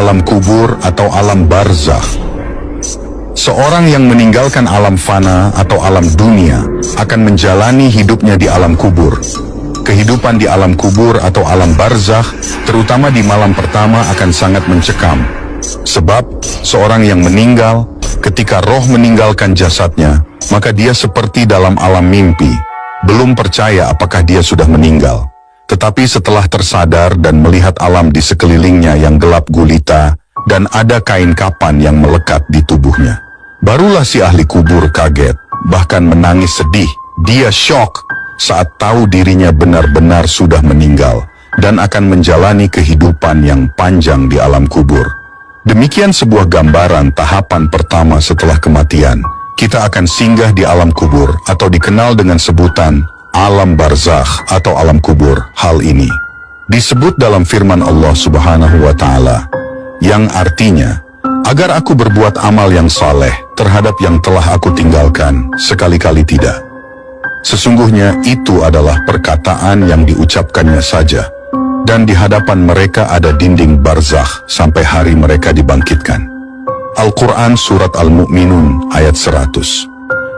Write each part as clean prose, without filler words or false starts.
alam kubur atau alam barzakh. Seorang yang meninggalkan alam fana atau alam dunia akan menjalani hidupnya di alam kubur. Kehidupan di alam kubur atau alam barzakh, terutama di malam pertama, akan sangat mencekam. Sebab seorang yang meninggal, ketika roh meninggalkan jasadnya, maka dia seperti dalam alam mimpi, belum percaya apakah dia sudah meninggal. Tetapi setelah tersadar dan melihat alam di sekelilingnya yang gelap gulita, dan ada kain kapan yang melekat di tubuhnya, barulah si ahli kubur kaget, bahkan menangis sedih. Dia syok saat tahu dirinya benar-benar sudah meninggal, dan akan menjalani kehidupan yang panjang di alam kubur. Demikian sebuah gambaran tahapan pertama setelah kematian. Kita akan singgah di alam kubur atau dikenal dengan sebutan alam barzakh atau alam kubur. Hal ini disebut dalam firman Allah Subhanahu wa Ta'ala, yang artinya, agar aku berbuat amal yang saleh terhadap yang telah aku tinggalkan, sekali-kali tidak. Sesungguhnya itu adalah perkataan yang diucapkannya saja, dan di hadapan mereka ada dinding barzakh sampai hari mereka dibangkitkan. Al-Quran Surat Al-Mu'minun ayat 100.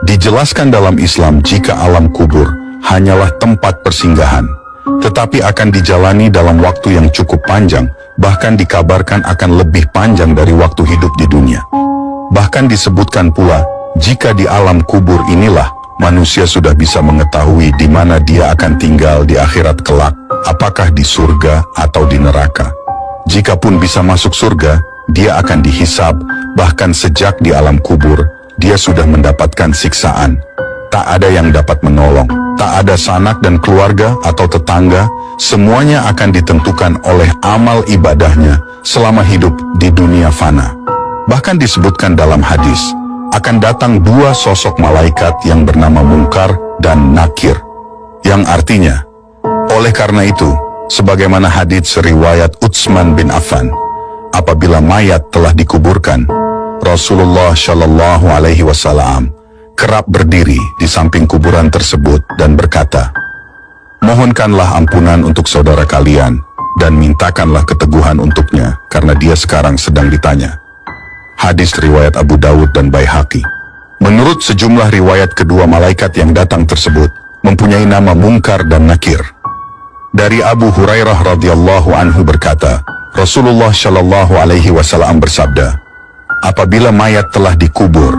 Dijelaskan dalam Islam jika alam kubur hanyalah tempat persinggahan, tetapi akan dijalani dalam waktu yang cukup panjang, bahkan dikabarkan akan lebih panjang dari waktu hidup di dunia. Bahkan disebutkan pula, jika di alam kubur inilah manusia sudah bisa mengetahui di mana dia akan tinggal di akhirat kelak, apakah di surga atau di neraka. Jikapun bisa masuk surga, dia akan dihisab, bahkan sejak di alam kubur, dia sudah mendapatkan siksaan. Tak ada yang dapat menolong, tak ada sanak dan keluarga atau tetangga, semuanya akan ditentukan oleh amal ibadahnya selama hidup di dunia fana. Bahkan disebutkan dalam hadis, akan datang dua sosok malaikat yang bernama Munkar dan Nakir, yang artinya, oleh karena itu, sebagaimana hadits riwayat Utsman bin Affan, apabila mayat telah dikuburkan, Rasulullah Shallallahu Alaihi Wasallam kerap berdiri di samping kuburan tersebut dan berkata, mohonkanlah ampunan untuk saudara kalian dan mintakanlah keteguhan untuknya karena dia sekarang sedang ditanya. Hadis riwayat Abu Dawud dan Baihaqi. Menurut sejumlah riwayat, kedua malaikat yang datang tersebut mempunyai nama Munkar dan Nakir. Dari Abu Hurairah radhiyallahu anhu berkata, Rasulullah Shallallahu Alaihi Wasallam bersabda, apabila mayat telah dikubur,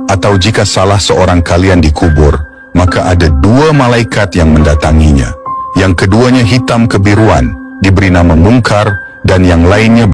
atau jika salah seorang kalian dikubur, maka ada dua malaikat yang mendatanginya. Yang keduanya hitam kebiruan, diberi nama Munkar, dan yang lainnya